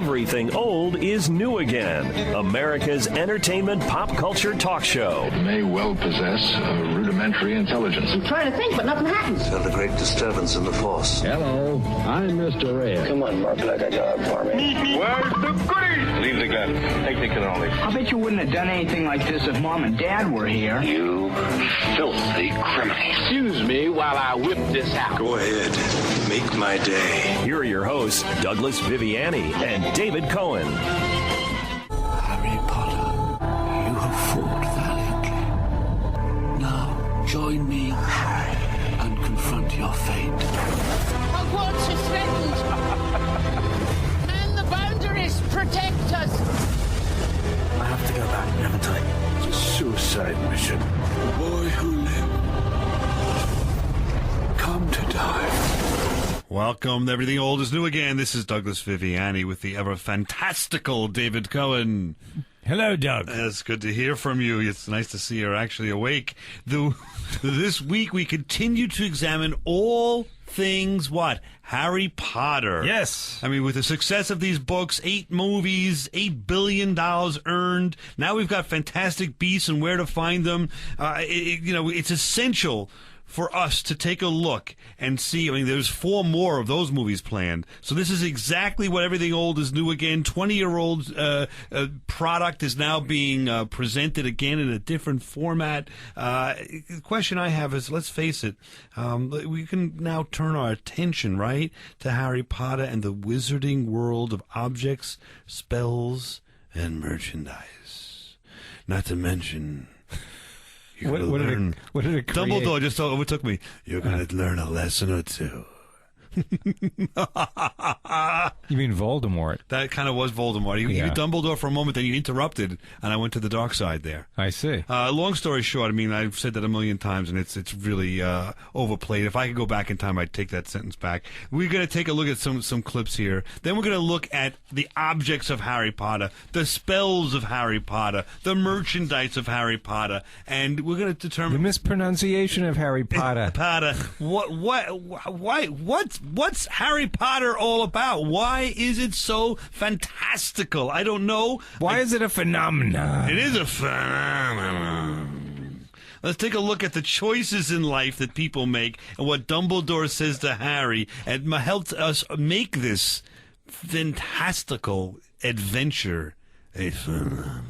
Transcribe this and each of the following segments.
Everything old is new again. America's entertainment pop culture talk show. It may well possess a rudimentary intelligence. I'm trying to think, but nothing happens. Felt a great disturbance in the force. Hello, I'm Mr. Red. Come on, bark like a dog for me. Where's the goodies? Leave the gun. Technique and only. I bet you wouldn't have done anything like this if Mom and Dad were here. You filthy criminal. Excuse me while I whip this out. Go ahead. Make my day. Here are your hosts, Douglas Viviani and David Cohen. Harry Potter, you have fought valiantly. Now, join me, Harry, and confront your fate. Hogwarts is threatened. And the boundaries protect us. I have to go back, haven't I? It's a suicide mission. The boy who lived. Come to die. Welcome to Everything Old is New Again. This is Douglas Viviani with the ever-fantastical David Cohen. Hello, Doug. It's good to hear from you. It's nice to see you're actually awake. This week we continue to examine all things, what? Harry Potter. Yes. I mean, with the success of these books, 8 movies, $8 billion earned. Now we've got Fantastic Beasts and where to find them. It's essential for us to take a look and see. I mean, there's 4 more of those movies planned. So this is exactly what Everything Old is New Again. 20-year-old product is now being presented again in a different format. The question I have is, let's face it, we can now turn our attention, right, to Harry Potter and the wizarding world of objects, spells, and merchandise. Not to mention... What did it create? Dumbledore just overtook me. You're going to learn a lesson or two. You mean Voldemort? That kind of was Voldemort. You Dumbledore for a moment, then you interrupted, and I went to the dark side there. I see. Long story short, I mean, I've said that a million times, and it's really overplayed. If I could go back in time, I'd take that sentence back. We're going to take a look at some clips here. Then we're going to look at the objects of Harry Potter, the spells of Harry Potter, the merchandise of Harry Potter, and we're going to determine... The mispronunciation of Harry Potter. Potter. What's Harry Potter all about? Why is it so fantastical? I don't know. Why is it a phenomenon? It is a phenomenon. Let's take a look at the choices in life that people make and what Dumbledore says to Harry and helped us make this fantastical adventure a phenomenon.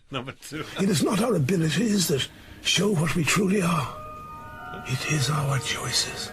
Number 2. It is not our abilities that show what we truly are. It is our choices.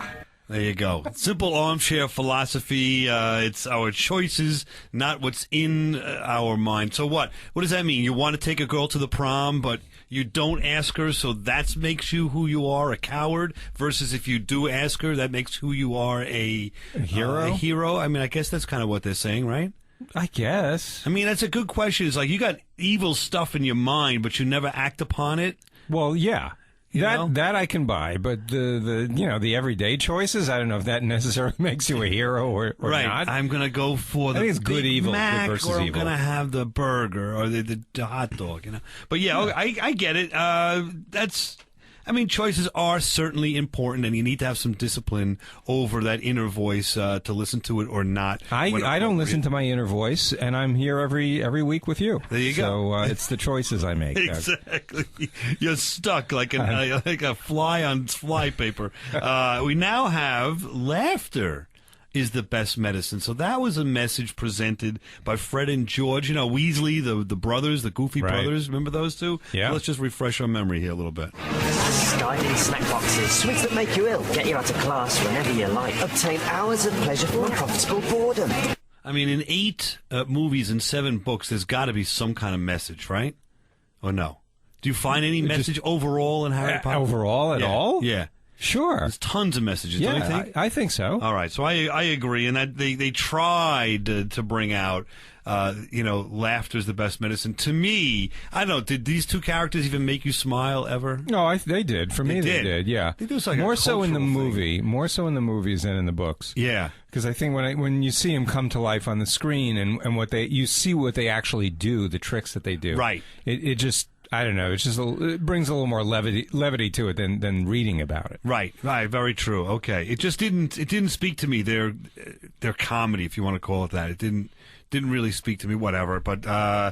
There you go. Simple armchair philosophy. It's our choices, not what's in our mind. So what? What does that mean? You want to take a girl to the prom, but you don't ask her, so that makes you who you are, a coward, versus if you do ask her, that makes who you are a hero? A hero? I mean, I guess that's kind of what they're saying, right? I guess. I mean, that's a good question. It's like you got evil stuff in your mind, but you never act upon it. Well, yeah. You that I can buy, but the everyday choices, I don't know if that necessarily makes you a hero or right. not. I'm going to go for the I think it's good Big evil Mac, versus or I'm evil. going to have the burger or the hot dog, But yeah, I get it. Choices are certainly important, and you need to have some discipline over that inner voice to listen to it or not. I don't listen to my inner voice, and I'm here every week with you. There you go. So it's the choices I make. Exactly. You're stuck like a fly on fly paper. We now have laughter is the best medicine. So that was a message presented by Fred and George. Weasley, the brothers, the Goofy brothers. Remember those two? Yeah. Let's just refresh our memory here a little bit. Skiving snack boxes, sweets that make you ill. Get you out of class whenever you like. Obtain hours of pleasurable and profitable boredom. I mean, in 8 movies and 7 books, there's got to be some kind of message, right? Or no? Do you find any message overall in Harry Potter? Overall at all? Yeah. Sure. There's tons of messages, don't you think? I think so. All right, so I agree, and that they tried to bring out, laughter's the best medicine. To me, I don't know, did these 2 characters even make you smile ever? No, they did. For me, they did. Yeah, I think it was like more so in the movie, more so in the movies than in the books. Yeah, because I think when you see them come to life on the screen and you see what they actually do, the tricks that they do. Right. It just I don't know. It's just it brings a little more levity to it than reading about it. Right. Very true. Okay. It just didn't speak to me. Their comedy, if you want to call it that. It didn't really speak to me. Whatever. But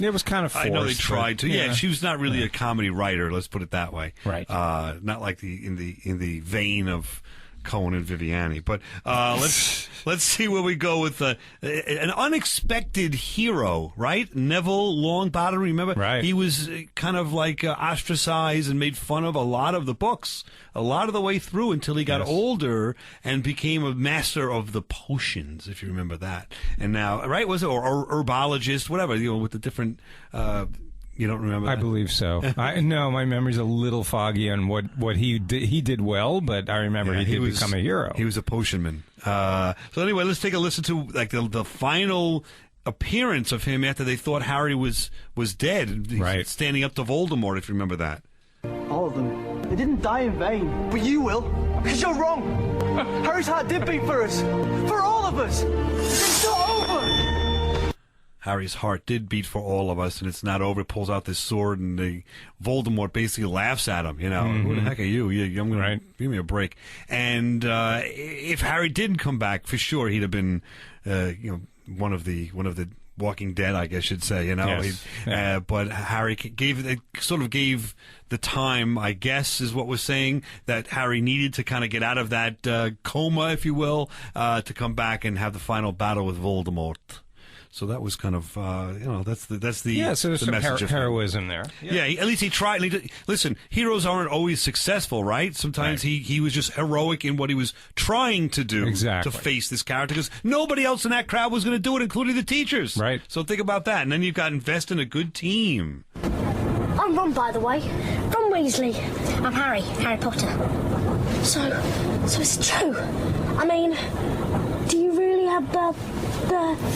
it was kind of forced. I know they tried to. Yeah. She was not really Yeah. a comedy writer. Let's put it that way. Right. Not like in the vein of Cohen and Viviani. But let's see where we go with an unexpected hero, right? Neville Longbottom, remember? Right. He was kind of like ostracized and made fun of a lot of the books, a lot of the way through until he got older and became a master of the potions, if you remember that. And now, right, was it, or herbologist, whatever, with the different... you don't remember I that? believe so. No, my memory's a little foggy on what he did. He did well, but I remember he did become a hero. He was a potion man. So anyway, let's take a listen to like the final appearance of him after they thought Harry was dead. He's standing up to Voldemort, if you remember that. All of them. They didn't die in vain. But you will, because you're wrong. Harry's heart did beat for us. For all of us. It's not over. Harry's heart did beat for all of us, and it's not over. He pulls out this sword, and Voldemort basically laughs at him. Who the heck are you? I'm gonna give me a break. And if Harry didn't come back, for sure he'd have been, one of the Walking Dead, I guess you'd say. Yes. But Harry gave the time, I guess, is what we're saying, that Harry needed to kind of get out of that coma, if you will, to come back and have the final battle with Voldemort. So that was kind of, that's the so there's the some message of heroism there. Yeah, at least he tried. Listen, heroes aren't always successful, right? Sometimes he was just heroic in what he was trying to do to face this character, because nobody else in that crowd was going to do it, including the teachers. Right. So think about that. And then you've got to invest in a good team. I'm Ron, by the way. Ron Weasley. I'm Harry Potter. So it's true. I mean, do you really have the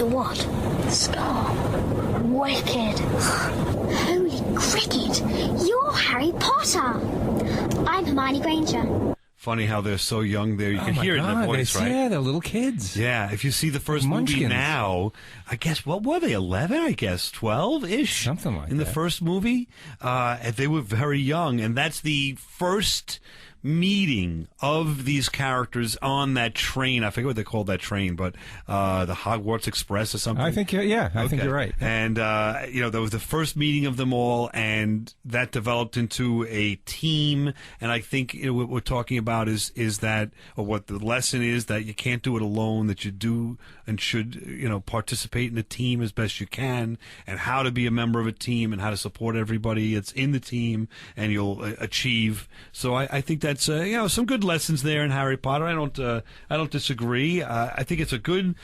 what? The scar. Wicked. Holy cricket! You're Harry Potter. I'm Hermione Granger. Funny how they're so young there. You can hear it in their voice, right? Yeah, they're little kids. Yeah, if you see the first movie now, I guess, what were they, 11, I guess, 12-ish? Something like that. In the first movie. And they were very young, and that's the first meeting of these characters on that train. I forget what they called that train, but the Hogwarts Express or something. I think, I think you're right. And, that was the first meeting of them all, and that developed into a team. And I think what we're talking about is that, or what the lesson is, that you can't do it alone, that you do and should, participate in a team as best you can, and how to be a member of a team and how to support everybody that's in the team, and you'll achieve. So I think that's some good lessons there in Harry Potter. I don't disagree. I think it's a good.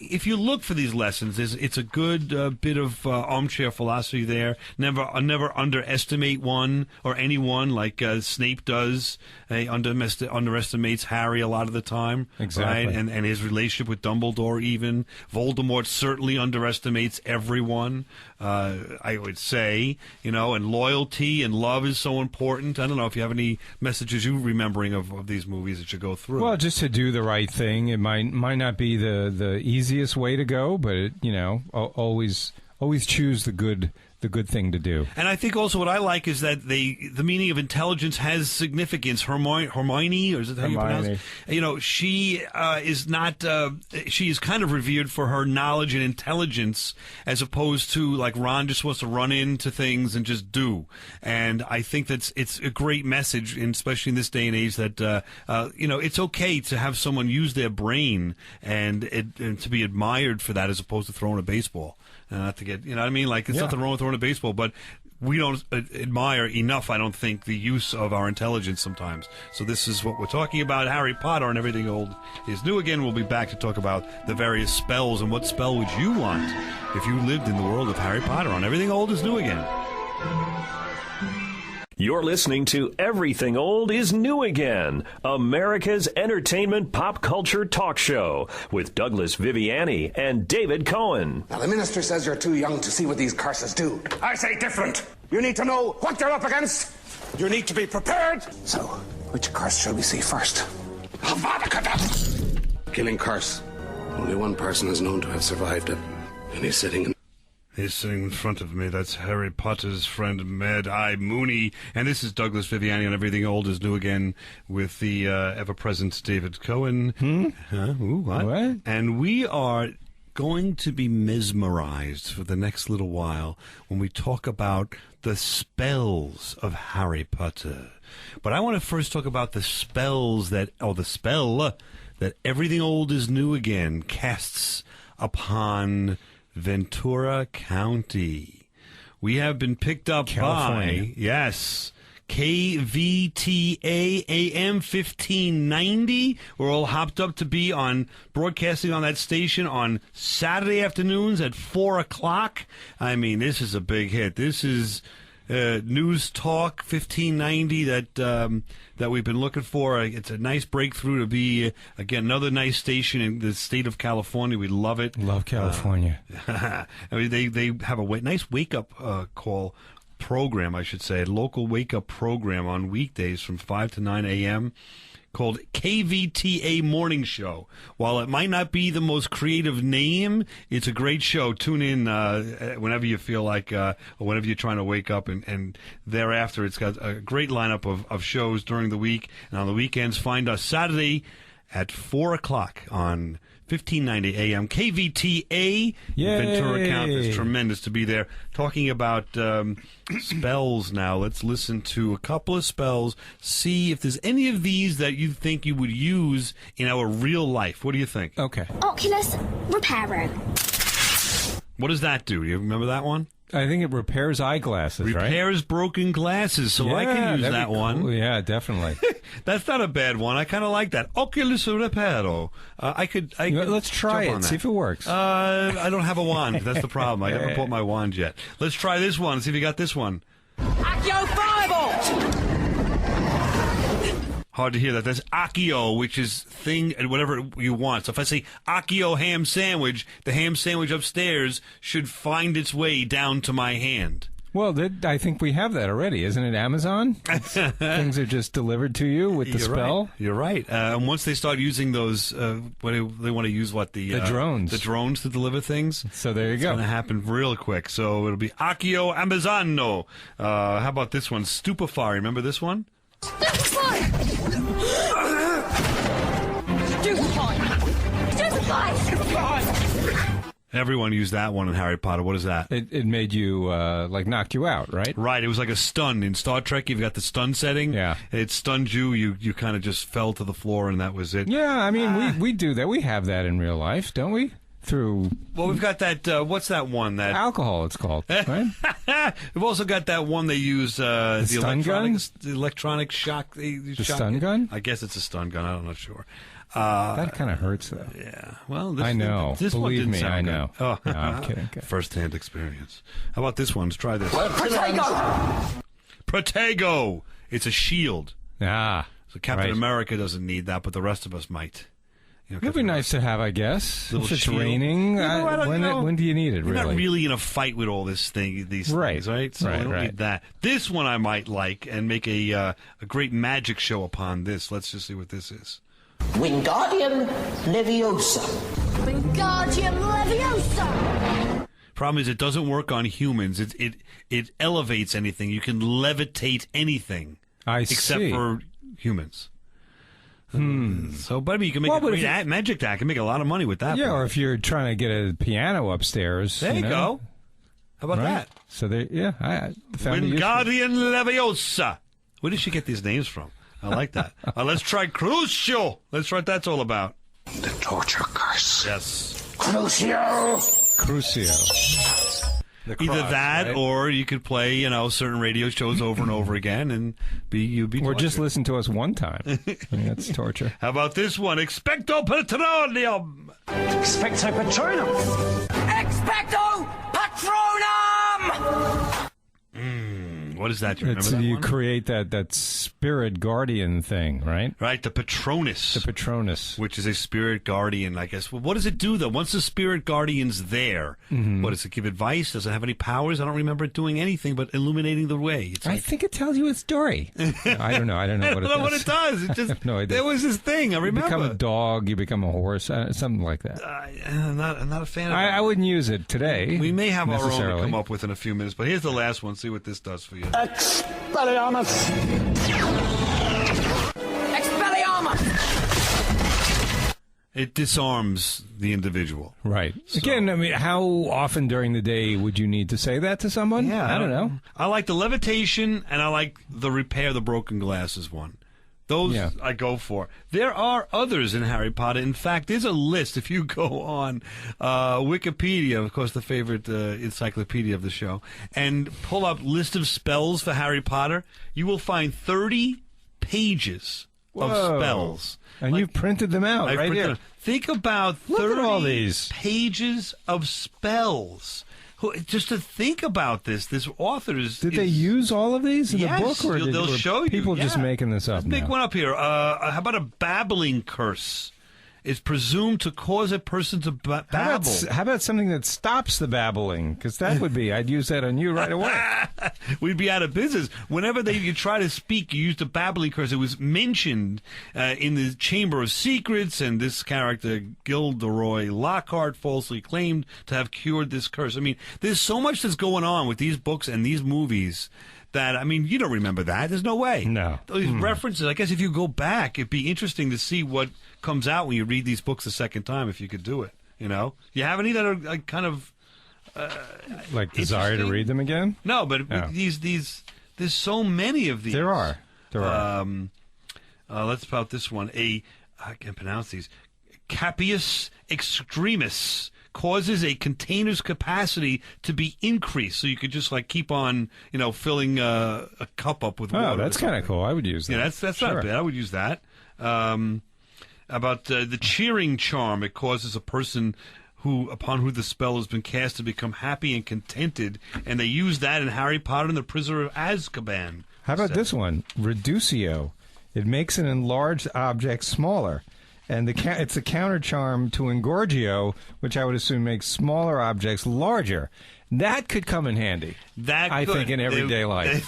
If you look for these lessons, it's a good bit of armchair philosophy there. Never underestimate one or anyone like Snape does. He underestimates Harry a lot of the time. Exactly. Right? And his relationship with Dumbledore even. Voldemort certainly underestimates everyone, I would say. And loyalty and love is so important. I don't know if you have any messages you're remembering of these movies that you go through. Well, just to do the right thing. It might not be the easiest way to go, but always choose the good thing to do. And I think also what I like is that the meaning of intelligence has significance. Hermione, or is it how you pronounce it? She is not. She is kind of revered for her knowledge and intelligence, as opposed to like Ron just wants to run into things and just do. And I think it's a great message, especially in this day and age, that it's okay to have someone use their brain and to be admired for that, as opposed to throwing a baseball. Not to get, what I mean? Like, it's nothing wrong with throwing a baseball, but we don't admire enough, I don't think, the use of our intelligence sometimes. So this is what we're talking about. Harry Potter and Everything Old is New Again. We'll be back to talk about the various spells and what spell would you want if you lived in the world of Harry Potter on Everything Old is New Again. You're listening to Everything Old is New Again, America's entertainment pop culture talk show with Douglas Viviani and David Cohen. Now, the minister says you're too young to see what these curses do. I say different. You need to know what you're up against. You need to be prepared. So, which curse shall we see first? Avada Kedavra! Killing curse. Only one person is known to have survived it, and he's sitting in... He's sitting in front of me. That's Harry Potter's friend Mad-Eye Mooney. And this is Douglas Viviani on Everything Old is New Again with the ever-present David Cohen. Ooh, what? And we are going to be mesmerized for the next little while when we talk about the spells of Harry Potter. But I want to first talk about the spell that Everything Old is New Again casts upon Ventura County. We have been picked up by, yes, KVTA AM 1590. We're all hopped up to be on broadcasting on that station on Saturday afternoons at 4 o'clock. I mean, this is a big hit. This is News Talk 1590 that we've been looking for. It's a nice breakthrough to be, again, another nice station in the state of California. We love it. Love California. I mean, they have a nice wake-up call program, I should say, a local wake-up program on weekdays from 5 to 9 a.m. called KVTA Morning Show. While it might not be the most creative name, it's a great show. Tune in whenever you feel like, or whenever you're trying to wake up, and thereafter it's got a great lineup of shows during the week. And on the weekends, find us Saturday at 4 o'clock on 1590 AM. KVTA Ventura County. It's tremendous to be there. Talking about spells now. Let's listen to a couple of spells. See if there's any of these that you think you would use in our real life. What do you think? Okay. Oculus Reparo. What does that do? You remember that one? I think it repairs eyeglasses, right? Repairs broken glasses, so I can use that one. Cool. Yeah, definitely. That's not a bad one. I kind of like that. Oculus Reparo. Let's try it. See if it works. I don't have a wand. That's the problem. I haven't bought my wand yet. Let's try this one. See if you got this one. Accio Firebolt! Hard to hear that. That's Accio, which is thing and whatever you want. So if I say Accio ham sandwich, the ham sandwich upstairs should find its way down to my hand. Well, I think we have that already. Isn't it Amazon? Things are just delivered to you with the spell. Right. You're right. And once they start using those, they want to use the drones. The drones to deliver things. So there you go. It's going to happen real quick. So it'll be Accio Amazano. How about this one? Stupefy. Remember this one? Stupefy! Everyone used that one in Harry Potter. What is that? It made you, knocked you out, right? Right. It was like a stun. In Star Trek, you've got the stun setting. Yeah. It stunned you. You kind of just fell to the floor, and that was it. Yeah, I mean, we do that. We have that in real life, don't we? Well, we've got that, what's that one? That alcohol, it's called, right? We've also got that one they use, the stun gun? The electronic shock. The stun gun? I guess it's a stun gun. I'm not sure. That kind of hurts, though. Yeah. Well, I know. This Believe one me, sound I know. Good. Oh. No, I'm kidding. First-hand experience. How about this one? Let's try this. Protego! Protego! It's a shield. So Captain America doesn't need that, but the rest of us might. It'd be nice to have, I guess. Little if it's shield. raining, when do you need it, You're really? not really in a fight with all these things, right? So I don't need that. This one I might like and make a great magic show upon this. Let's just see what this is. Wingardium Leviosa. Wingardium Leviosa! Problem is, it doesn't work on humans. It elevates anything. You can levitate anything. Except for humans. So, but you can make a great magic act. You can make a lot of money with that. Yeah, or if you're trying to get a piano upstairs. There you go. How about that? So, I found Wingardium Leviosa. Where did she get these names from? I like that. Let's try Crucio. Let's try what that's all about. The torture curse. Yes. Crucio. Either that, or you could play, certain radio shows over and over again, and you'd be. Or just listen to us one time. I mean, that's torture. How about this one? Expecto Patronum. Expecto Patronum. Expecto Patronum! What is that? Do you remember that You one? create that spirit guardian thing, right? Right, the Patronus. The Patronus. Which is a spirit guardian, I guess. Well, what does it do, though? Once the spirit guardian's there, what, does it give advice? Does it have any powers? I don't remember it doing anything but illuminating the way. It's I think it tells you a story. I don't know. I don't know what it does. what it does. It just, I have no idea. There was this thing, I remember. You become a dog, you become a horse, something like that. I'm not a fan of it. I wouldn't use it today. We may have our own to necessarily. come up with in a few minutes, but here's the last one. See what this does for you. Expelliarmus! It disarms the individual. Right. Again, I mean, how often during the day would you need to say that to someone? Yeah, I don't know. I like the levitation, and I like the repair the broken glasses one. Those I go for. There are others in Harry Potter. In fact, there's a list. If you go on Wikipedia, of course, the favorite encyclopedia of the show, and pull up list of spells for Harry Potter, you will find 30 pages of spells. And you've printed them out right here. Think about Look 30 at all these pages of spells. Just to think about this author is... Did they use all of these in Yes, the book? Or they'll show you. People just yeah. making this up Let's pick now? one up here. How about a babbling curse? Is presumed to cause a person to babble. How about something that stops the babbling? Because that would be, I'd use that on you right away. We'd be out of business. Whenever you try to speak, you use the babbling curse. It was mentioned in the Chamber of Secrets, and this character, Gilderoy Lockhart, falsely claimed to have cured this curse. I mean, there's so much that's going on with these books and these movies that, I mean, you don't remember that. There's no way. No. These references, I guess if you go back, it'd be interesting to see what comes out when you read these books a second time, if you could do it. You know? You have any that are like, kind of... like desire to read them again? No, but these there's so many of these. There are. Let's about this one. I can't pronounce these. Capius extremis causes a container's capacity to be increased, so you could just like keep on, filling a cup up with water. Oh, that's kind of cool. I would use that. Yeah, that's not bad. I would use that. About the cheering charm, it causes a person upon who the spell has been cast to become happy and contented, and they use that in Harry Potter and the Prisoner of Azkaban. How about this one? Reducio. It makes an enlarged object smaller. And it's a counter charm to Engorgio, which I would assume makes smaller objects larger. That could come in handy. I think in everyday life.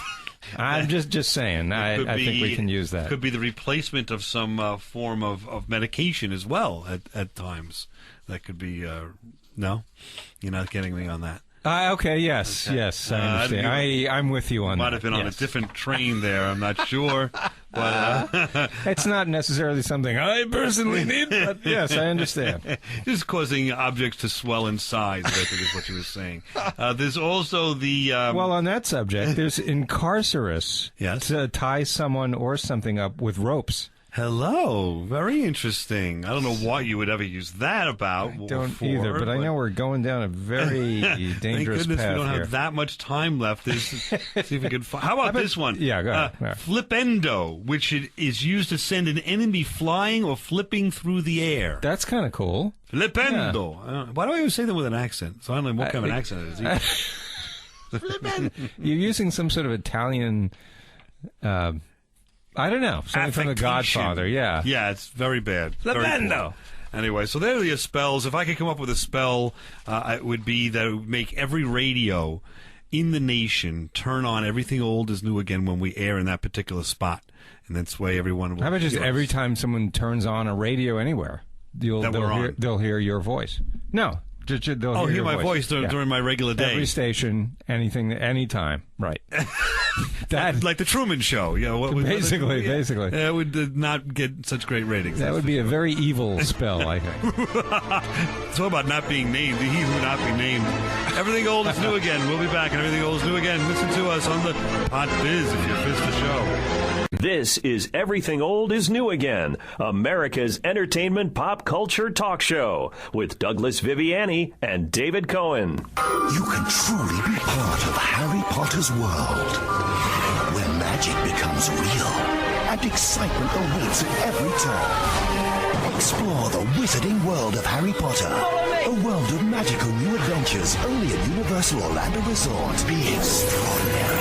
I'm just saying. I think we can use that. Could be the replacement of some form of medication as well at times. That could be... no? You're not getting me on that. Okay, yes, I understand. I'm with you on that. Might have been on a different train there, I'm not sure. But it's not necessarily something I personally need, but yes, I understand. Just causing objects to swell in size, I think is what you were saying. There's also the... well, on that subject, there's incarcerous to tie someone or something up with ropes. Hello. Very interesting. I don't know what you would ever use that about. I don't either, but I know we're going down a very dangerous Thank goodness path we don't here. have that much time left. See if we can find... How about this one? Yeah, go ahead. Flipendo, which is used to send an enemy flying or flipping through the air. That's kind of cool. Flipendo. Yeah. Why do I always say them with an accent? So I don't know what kind of an accent it is. Flipendo. You're using some sort of Italian... I don't know. Something from The Godfather, yeah. Yeah, it's very bad. Flipendo. Anyway, so there are your spells. If I could come up with a spell, it would be that it would make every radio in the nation turn on Everything Old is New Again when we air in that particular spot. And that's why everyone will... How about just every time someone turns on a radio anywhere, they'll hear your voice? No. They'll hear my voice during my regular day. Every station, anything, anytime. Right. That like the Truman Show. Basically. It would not get such great ratings. That would be a very evil spell, I think. It's all about not being named. He who not be named. Everything Old is New Again. We'll be back, and Everything Old is New Again. Listen to us on the Pot Biz if you Fizz the show. This is Everything Old is New Again, America's entertainment pop culture talk show with Douglas Viviani and David Cohen. You can truly be part of Harry Potter's world, where magic becomes real and excitement awaits at every turn. Explore the wizarding world of Harry Potter, a world of magical new adventures only at Universal Orlando Resort. Be extraordinary.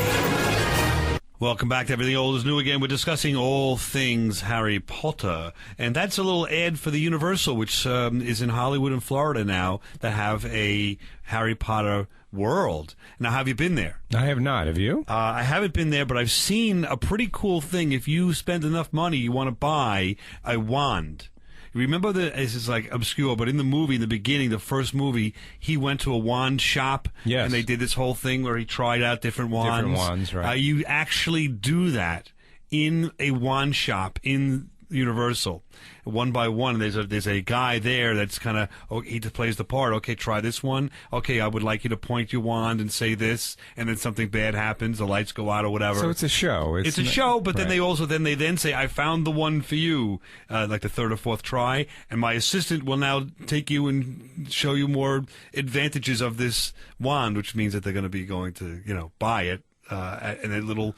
Welcome back to Everything Old is New Again. We're discussing all things Harry Potter. And that's a little ad for the Universal, which is in Hollywood and Florida now, that have a Harry Potter world. Now, have you been there? I have not. Have you? I haven't been there, but I've seen a pretty cool thing. If you spend enough money, you want to buy a wand. Remember that this is like obscure, but in the movie, in the beginning, the first movie, he went to a wand shop, yes, and they did this whole thing where he tried out different wands. Different wands, right? You actually do that in a wand shop in Universal, one by one. There's a guy there that's kind of, he plays the part. Okay, try this one. Okay, I would like you to point your wand and say this, and then something bad happens, the lights go out or whatever. So it's a show. It's a show, but then right. they then say, I found the one for you, like the third or fourth try, and my assistant will now take you and show you more advantages of this wand, which means that they're going to be going to, buy it. And a little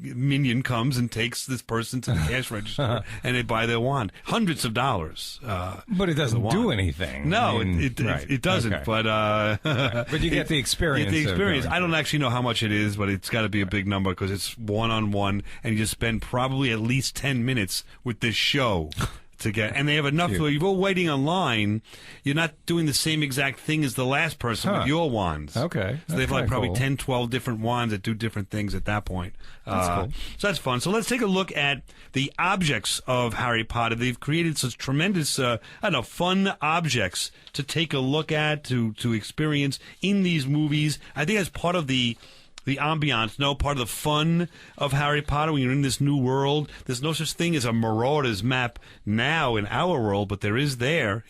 minion comes and takes this person to the cash register, and they buy their wand. Hundreds of dollars. But it doesn't do anything. No, I mean, it doesn't. Okay. But right. But you get the experience. I don't actually know how much it is, but it's got to be a big number because it's one-on-one, and you just spend probably at least 10 minutes with this show. And they have enough where you're all waiting online. You're not doing the same exact thing as the last person with your wands. Okay. So they have like probably 10, 12 different wands that do different things at that point. That's cool. So that's fun. So let's take a look at the objects of Harry Potter. They've created such tremendous, fun objects to take a look at, to experience in these movies. I think that's part of the ambiance, part of the fun of Harry Potter when you're in this new world. There's no such thing as a Marauders map now in our world, but there is there,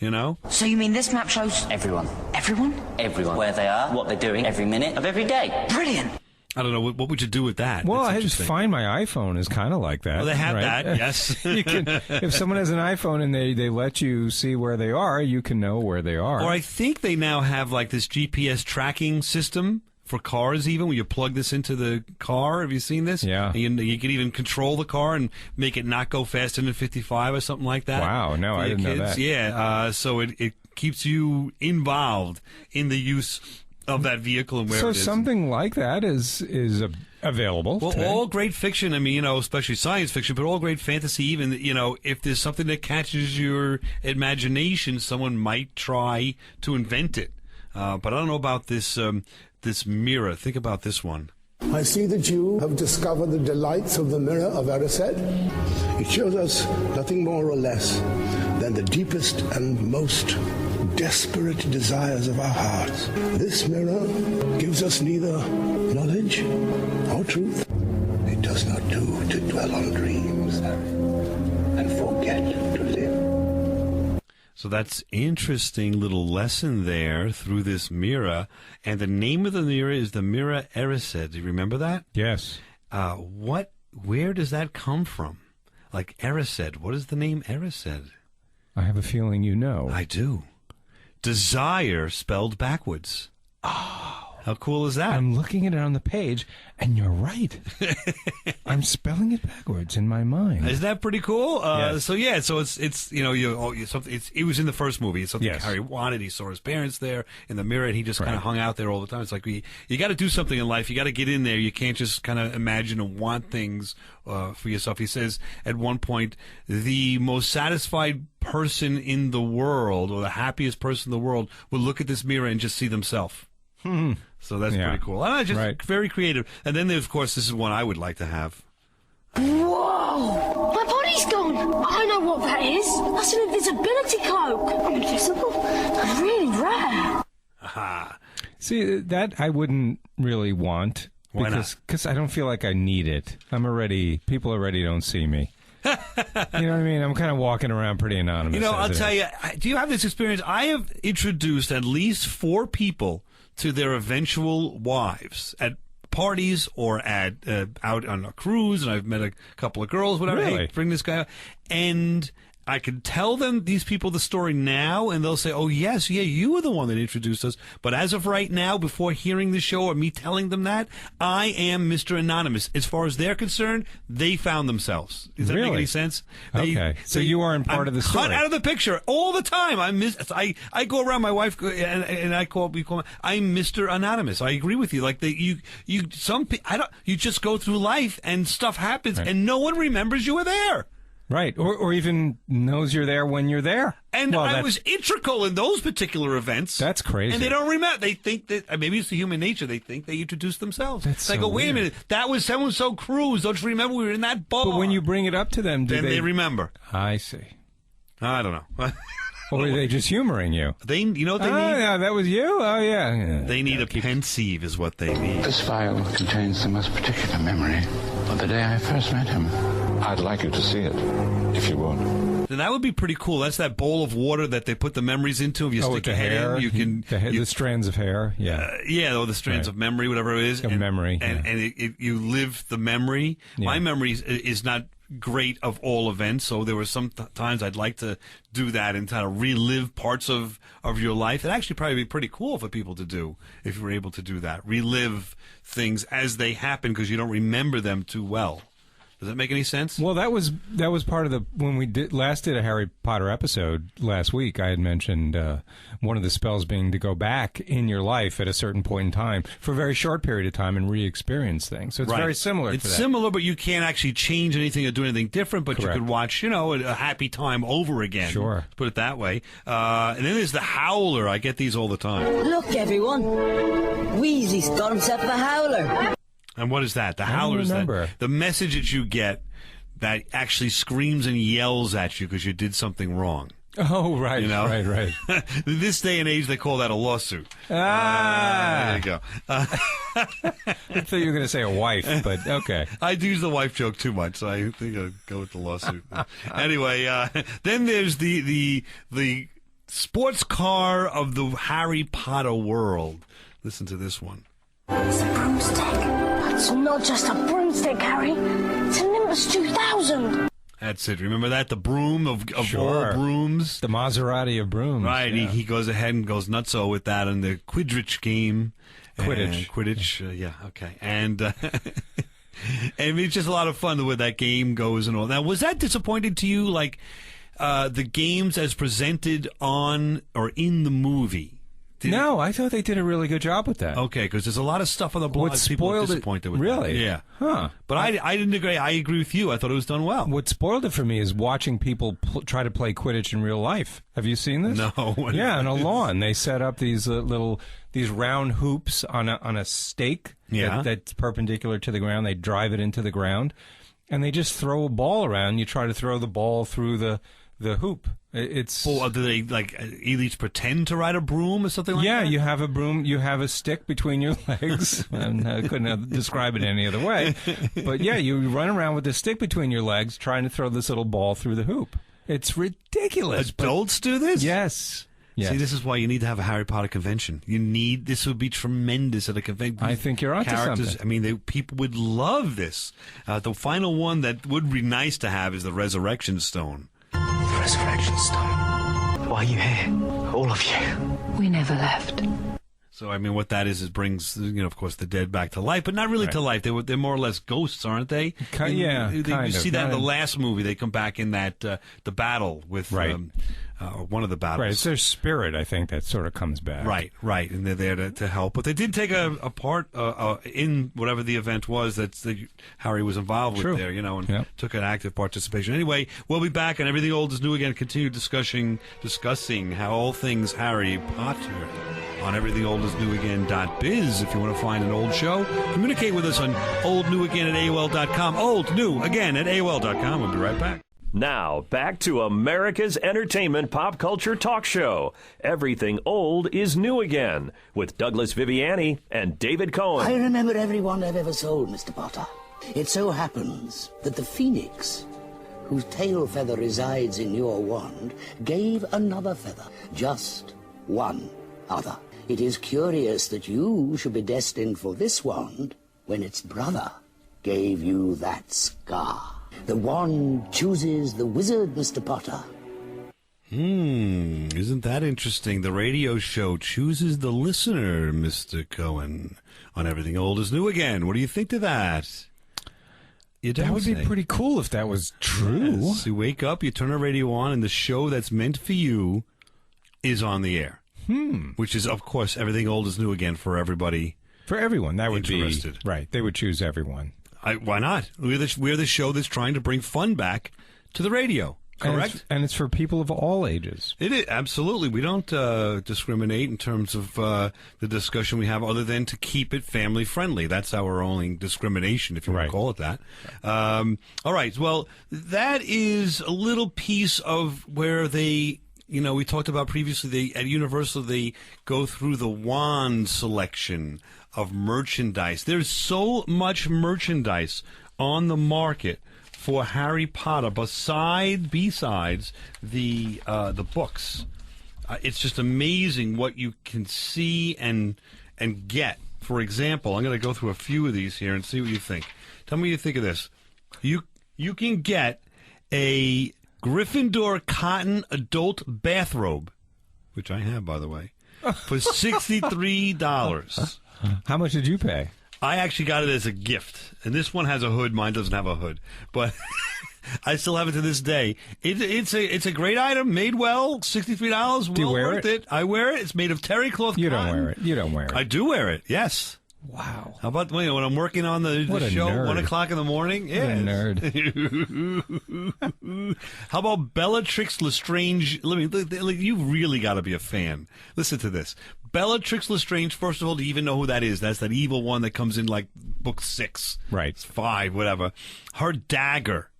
So you mean this map shows everyone? Everyone? Everyone. Where they are, what they're doing, every minute of every day. Brilliant. I don't know. What would you do with that? Well, I just find my iPhone is kind of like that. Well, they have right? that, yes. You can, if someone has an iPhone and they let you see where they are, you can know where they are. Or I think they now have like this GPS tracking system for cars, even when you plug this into the car. Have you seen this? Yeah. And you can even control the car and make it not go faster than 55 or something like that. Wow, no, I didn't know that. Yeah, so it keeps you involved in the use of that vehicle and where it is. So something like that is available. Well, today. all great fiction, especially science fiction, but all great fantasy, even, if there's something that catches your imagination, someone might try to invent it. But I don't know about this this mirror. Think about this one. I see that you have discovered the delights of the mirror of Erised. It shows us nothing more or less than the deepest and most desperate desires of our hearts. This mirror gives us neither knowledge nor truth. It does not do to dwell on dreams, Harry, and forget to live. So that's interesting little lesson there through this mirror. And the name of the mirror is the Mirror Erised. Do you remember that? Yes. Where does that come from? Like Erised. What is the name Erised? I have a feeling you know. I do. Desire spelled backwards. Oh. How cool is that? I'm looking at it on the page, and you're right. I'm spelling it backwards in my mind. Isn't that pretty cool? Yes. So it's it was in the first movie. It's something yes. Harry wanted. He saw his parents there in the mirror, and he just kind of hung out there all the time. It's like you got to do something in life. You got to get in there. You can't just kind of imagine and want things for yourself. He says at one point, the most satisfied person in the world, or the happiest person in the world, will look at this mirror and just see themselves. Hmm. So that's pretty cool. Very creative. And then, of course, this is one I would like to have. Whoa! My body's gone! I know what that is. That's an invisibility cloak. I'm invisible. That's really rare. Aha. See, that I wouldn't really want. Why not? Because I don't feel like I need it. People already don't see me. You know what I mean? I'm kind of walking around pretty anonymous. I'll tell you, do you have this experience? I have introduced at least 4 people to their eventual wives at parties or at out on a cruise, and I've met a couple of girls, whatever. Really? Hey, bring this guy out. And I can tell them, these people, the story now, and they'll say, oh, yes, yeah, you were the one that introduced us. But as of right now, before hearing the show or me telling them that, I am Mr. Anonymous. As far as they're concerned, they found themselves. Does that make any sense? Okay. So you aren't part of the story. Cut out of the picture all the time. I go around, my wife, and we call I'm Mr. Anonymous. I agree with you. Like, you just go through life and stuff happens and no one remembers you were there. Right, or even knows you're there when you're there. And I was integral in those particular events. That's crazy. And they don't remember. They think that, maybe it's the human nature, they think they introduced themselves. That's like, so wait a minute, that was so cruise. Don't you remember we were in that bar? But when you bring it up to them, then they remember. I see. I don't know. Or are they just humoring you? You know what they need? Oh, yeah, that was you? Oh, yeah. They need a pensieve is what they need. This file contains the most particular memory of the day I first met him. I'd like you to see it, if you would. Then that would be pretty cool. That's that bowl of water that they put the memories into. If you stick your head in, you can... The strands of hair, yeah. Or the strands of memory, whatever it is. Memory. And you live the memory. Yeah. My memory is not great of all events, so there were some times I'd like to do that and kind of relive parts of your life. It'd actually probably be pretty cool for people to do if you were able to do that. Relive things as they happen because you don't remember them too well. Does that make any sense? Well, that was part of when we last did a Harry Potter episode last week. I had mentioned one of the spells being to go back in your life at a certain point in time for a very short period of time and re-experience things. So it's very similar to that. It's similar, but you can't actually change anything or do anything different, but Correct. You could watch, a happy time over again. Sure. Put it that way. And then there's the Howler. I get these all the time. Look, everyone. Weasley's got himself a howler. And what is that? The Howler is the message that you get that actually screams and yells at you because you did something wrong. Oh, right, right. This day and age, they call that a lawsuit. There you go. I thought you were going to say a wife, but okay. I use the wife joke too much, so I think I'll go with the lawsuit. Anyway, then there's the sports car of the Harry Potter world. Listen to this one. It's a broomstick. It's not just a broomstick, Harry. It's a Nimbus 2000. That's it. Remember that? The broom of Sure. all brooms? The Maserati of brooms. Right. Yeah. He goes ahead and goes nutso with that in the Quidditch game. Quidditch. Yeah, okay. And it's just a lot of fun the way that game goes and all. Now, was that disappointing to you, like the games as presented on or in the movie? No, I thought they did a really good job with that. Okay, because there's a lot of stuff on the blog people are disappointed with. Really? That. Yeah. Huh. But I didn't agree. I agree with you. I thought it was done well. What spoiled it for me is watching people try to play Quidditch in real life. Have you seen this? No. Yeah, on a lawn. They set up these these round hoops on a stake that's perpendicular to the ground. They drive it into the ground, and they just throw a ball around. You try to throw the ball through the hoop. It's do they each pretend to ride a broom or something like that? Yeah, you have a broom, you have a stick between your legs. And I couldn't describe it any other way. But yeah, you run around with the stick between your legs trying to throw this little ball through the hoop. It's ridiculous. Adults do this? Yes. See, this is why you need to have a Harry Potter convention. This would be tremendous at a convention. I think you're onto something. I mean, people would love this. The final one that would be nice to have is the Resurrection Stone. The Resurrection Stone. Why are you here? All of you. We never left. So, I mean, what that is brings, of course, the dead back to life, but not really to life. They're more or less ghosts, aren't they? You see that in the last movie. They come back in that the battle with one of the battles. Right, it's their spirit, I think, that sort of comes back. Right, and they're there to help. But they did take a part in whatever the event was that Harry was involved with there, and took an active participation. Anyway, we'll be back on Everything Old is New Again, continue discussing how all things Harry Potter on everythingoldisnewagain.biz. If you want to find an old show, communicate with us on oldnewagain@AOL.com. oldnewagain@AOL.com. We'll be right back. Now, back to America's entertainment pop culture talk show. Everything Old is New Again, with Douglas Viviani and David Cohen. I remember every wand I've ever sold, Mr. Potter. It so happens that the phoenix, whose tail feather resides in your wand, gave another feather. Just one other. It is curious that you should be destined for this wand when its brother gave you that scar. The wand chooses the wizard, Mr. Potter. Isn't that interesting? The radio show chooses the listener, Mr. Cohen, on Everything Old is New Again. What do you think to that? That would be pretty cool if that was true. Yes. You wake up, you turn the radio on, and the show that's meant for you is on the air. Which is, of course, Everything Old is New Again for everybody. For everyone, that would interested. Be right. They would choose everyone. Why not? We're the show that's trying to bring fun back to the radio. Correct? And it's for people of all ages. It is, absolutely. We don't discriminate in terms of the discussion we have other than to keep it family friendly. That's our only discrimination, if you want to call it that. All right. Well, that is a little piece of where they, we talked about previously, at Universal, they go through the wand selection of merchandise. There's so much merchandise on the market for Harry Potter, besides the books. It's just amazing what you can see and get. For example, I'm going to go through a few of these here and see what you think. Tell me what you think of this. You can get a Gryffindor cotton adult bathrobe, which I have, by the way, for $63. How much did you pay? I actually got it as a gift, and this one has a hood. Mine doesn't have a hood, but I still have it to this day. It's a great item, made well, $63. Do you wear worth it? I wear it. It's made of terry cloth. You don't wear it. You don't wear it. I do wear it. Yes. Wow. How about when I'm working on the show, nerd. 1 o'clock in the morning? Yeah. What a nerd. How about Bellatrix Lestrange? You really got to be a fan. Listen to this. Bellatrix Lestrange, first of all, do you even know who that is? That's that evil one that comes in like book 6. Right. 5, whatever. Her dagger.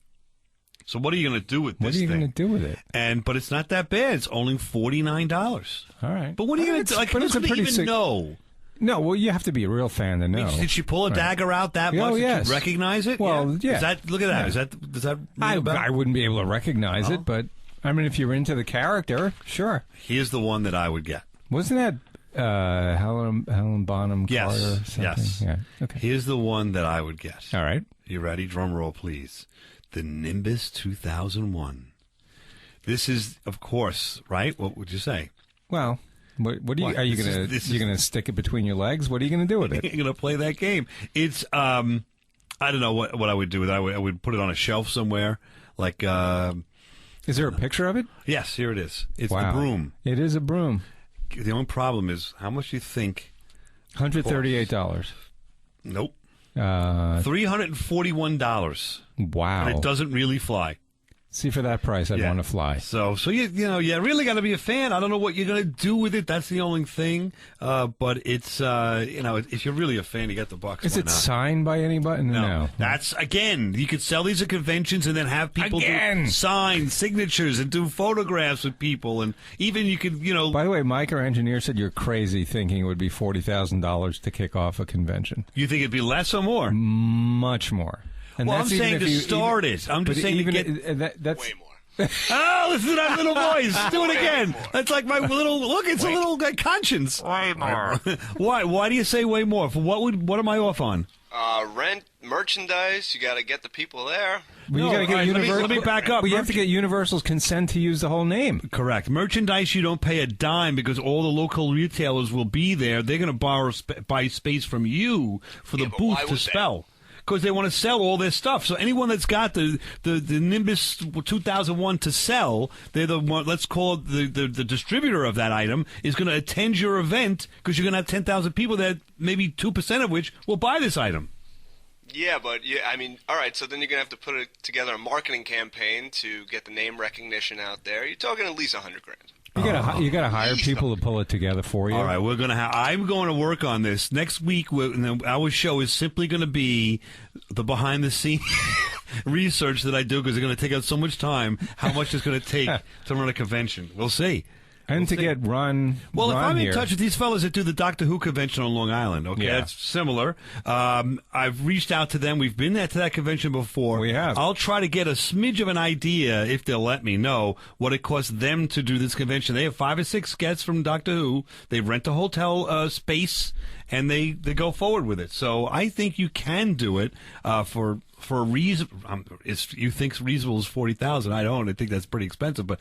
So what are you going to do with this thing? What are you going to do with it? But it's not that bad. It's only $49. All right. But what are you going to do? Like, who's going to even know? No, well, you have to be a real fan to know. Did she pull a dagger out that much? Yes. Did you recognize it? Well, yeah. Look at that. Yeah. Does that ring a bell? I wouldn't be able to recognize it, but, I mean, if you're into the character, sure. Here's the one that I would get. Wasn't that Helen Bonham Carter or something? Yes. Yeah. Okay. Here's the one that I would get. All right. You ready? Drum roll, please. The Nimbus 2001. This is, of course, right? What would you say? Well, what do you? Are you going to stick it between your legs? What are you going to do with it? You're going to play that game. It's I don't know what I would do with it. I would put it on a shelf somewhere. Like, is there a picture of it? Yes, here it is. It's the broom. It is a broom. The only problem is how much you think. $138. Nope. $341. Wow. And it doesn't really fly. See, for that price, I'd want to fly. So you really got to be a fan. I don't know what you're going to do with it. That's the only thing. But it's if you're really a fan, you get the bucks. Is it signed by anybody? No. That's again. You could sell these at conventions and then have people do sign signatures and do photographs with people, and even you could By the way, Mike, our engineer, said you're crazy thinking it would be $40,000 to kick off a convention. You think it'd be less or more? Much more. And well, I'm saying to start it. I'm just saying to get... that's way more. Oh, listen to that little voice. Do it again. That's like my little... Look, it's a little conscience. Way more. Why do you say way more? For what am I off on? Rent, merchandise, you got to get the people there. Well, you got to get let me back up. But you have to get Universal's consent to use the whole name. Correct. Merchandise, you don't pay a dime because all the local retailers will be there. They're going to buy space from you for the booth to spell. Because they want to sell all their stuff. So anyone that's got the Nimbus 2001 to sell, they're the one, let's call it the distributor of that item, is going to attend your event because you're going to have 10,000 people that maybe 2% of which will buy this item. Yeah, but all right, so then you're going to have to put together a marketing campaign to get the name recognition out there. You're talking at least $100,000. You got to hire people to pull it together for you. All right, I'm going to work on this next week. Our show is simply going to be the behind the scenes research that I do because it's going to take out so much time. How much it's going to take to run a convention? We'll see. And to get run. Well, if I'm here. in touch with these fellas that do the Doctor Who convention on Long Island, okay, Yeah. that's similar. I've reached out to them. We've been there to that convention before. We have. I'll try to get a smidge of an idea, if they'll let me know, what it costs them to do this convention. They have 5 or 6 guests from Doctor Who. They rent a hotel space, and they go forward with it. So I think you can do it for for a reason. You think reasonable is $40,000? I don't. I think that's pretty expensive. But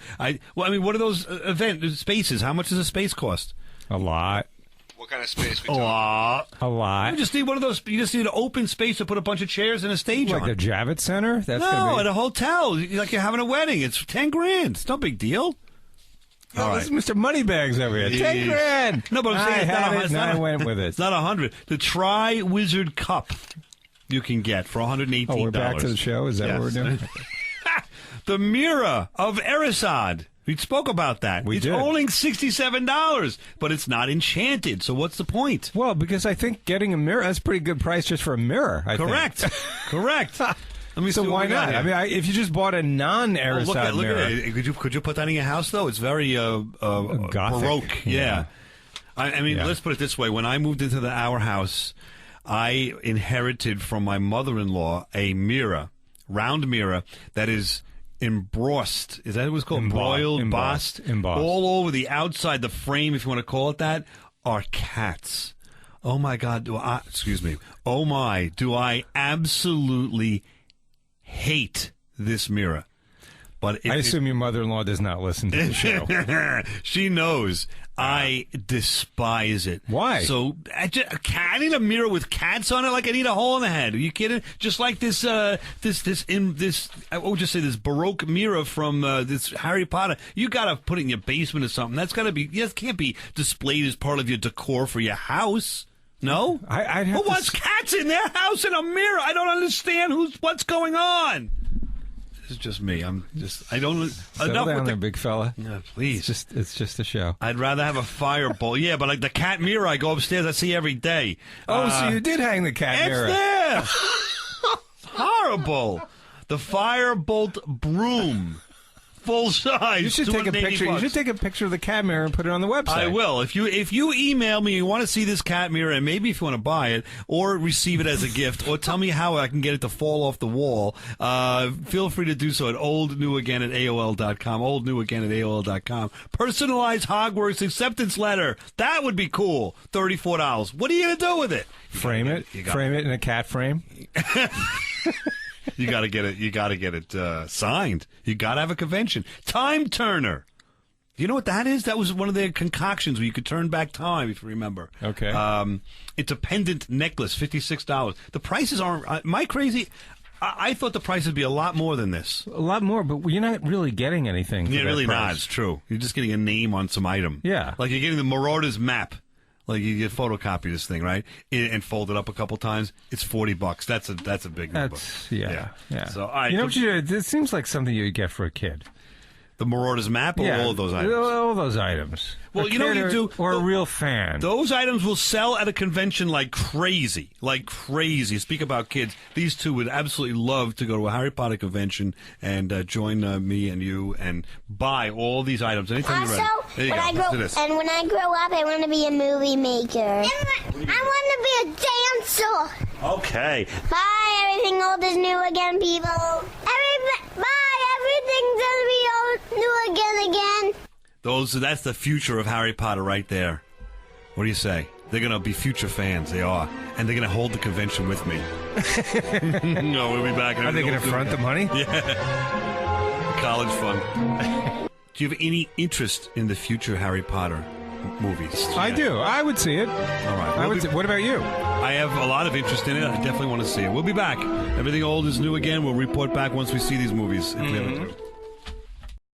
what are those event spaces? How much does a space cost? A lot. What kind of space? A lot. You just need one of those. You just need an open space to put a bunch of chairs and a stage like on. Like the Javits Center? At a hotel. Like you're having a wedding. It's $10,000. It's no big deal. All right. This is Mr. Moneybags over here. $10,000. No, but I'm saying I went with it. It's not $100. The Tri-Wizard Cup you can get for $118. Oh, we're back to the show? Is that what we're doing? The Mirror of Erised. We spoke about that. It's only $67, but it's not enchanted. So what's the point? Well, because I think getting a mirror, that's a pretty good price just for a mirror. Correct. Correct. Let me so see why not? I mean, if you just bought a non-Erised mirror. Look at it. Could you put that in your house, though? It's very Gothic. Baroque. Yeah. I mean, let's put it this way. When I moved into our house, I inherited from my mother-in-law a mirror, round mirror, that is embossed. Is that what it's called? Embossed. All over the outside, the frame, if you want to call it that, are cats. Oh, my God. Oh, my. Do I absolutely hate this mirror. But I assume your mother-in-law does not listen to the show. She knows. I despise it. Why? So I need a mirror with cats on it. Like I need a hole in the head. Are you kidding? Just like this I would just say this Baroque mirror from this Harry Potter. You got to put it in your basement or something. That's got to be. Yes, can't be displayed as part of your decor for your house. No. Who wants cats in their house in a mirror? I don't understand what's going on. It's just me. I don't. Settle down there, big fella. No, please. It's just a show. I'd rather have a firebolt. Yeah, but like the cat mirror I go upstairs, I see every day. Oh, so you did hang the cat mirror. It's there. Horrible. The firebolt broom. Full size. You should take a picture. You should take a picture of the cat mirror and put it on the website. I will. If you email me, you want to see this cat mirror, and maybe if you want to buy it or receive it as a gift, or tell me how I can get it to fall off the wall, feel free to do so at oldnewagain@AOL.com. Oldnewagain@AOL.com. Personalized Hogwarts acceptance letter. That would be cool. $34. What are you gonna do with it? Frame it. Frame it in a cat frame. You got to get it. You got to get it signed. You got to have a convention. Time Turner. You know what that is? That was one of their concoctions where you could turn back time, if you remember. Okay. It's a pendant necklace, $56. The prices aren't. Am I crazy? I thought the price would be a lot more than this. A lot more, but you're not really getting anything. You're really price. not. It's true. You're just getting a name on some item. Yeah. Like you're getting the Marauders map. Like you get photocopy this thing, right, and fold it up a couple times. It's $40. That's a big number. Yeah. So it seems like something you get for a kid. The Marauders map, or all of those items. All those items. Well, you know what you do, or a real fan. Those items will sell at a convention like crazy, Speak about kids. These two would absolutely love to go to a Harry Potter convention and join me and you and buy all these items anytime you're ready. There you go. When I grow up, I want to be a movie maker. I want to be a dancer. Okay. Bye, everything old is new again, people. Everything's gonna be old, new again. That's the future of Harry Potter right there. What do you say? They're going to be future fans. They are. And they're going to hold the convention with me. No, we'll be back. Are they going to front the money? Yeah. College fund. Do you have any interest in the future Harry Potter movies? I do. I would see it. All right. What about you? I have a lot of interest in it. I definitely want to see it. We'll be back. Everything old is new again. We'll report back once we see these movies, if we ever do.